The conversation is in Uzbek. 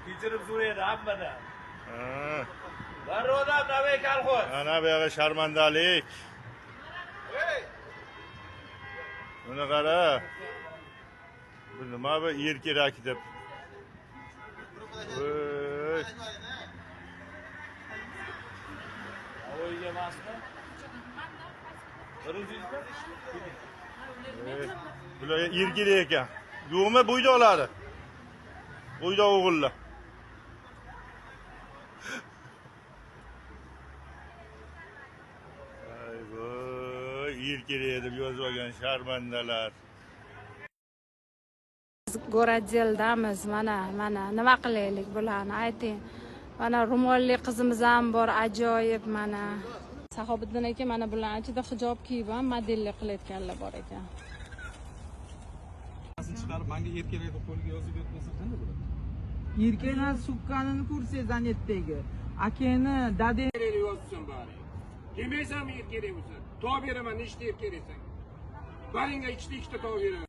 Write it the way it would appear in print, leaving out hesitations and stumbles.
Kechirim so'raydi hammadan. Darvodan navay kolxoz. Ana bu yoqqa sharmandalik. Buni qara. Bu nima bu yer kerak deb. Voy. Avoyga emasmi? 100 mi? Bular yer kerak ekan. Yo'qmi bo'ydoqlari? Bo'ydoq o'g'illar. Ay voy, yer kerak deb yozib olgan sharmandalar. Go'radeldamiz, mana nima qilaylik bularni ayting. Mana ro'molli qizimiz ham bor, ajoyib mana. Sahobiddin aka mana bularni ichida hijob kiyib ham modellik qilayotganlar bor ekan. Chiqarib menga yer kerak deb qo'lga yozib bersa qanday bo'ladi? Erkaklar suqqanini ko'rsangiz zanetdagi. Akani dade yozsin bari. Demaysanmi yer kerak bo'lsa? Tov beraman, nechta yer keraksan? Baringga ikkita tov beraman.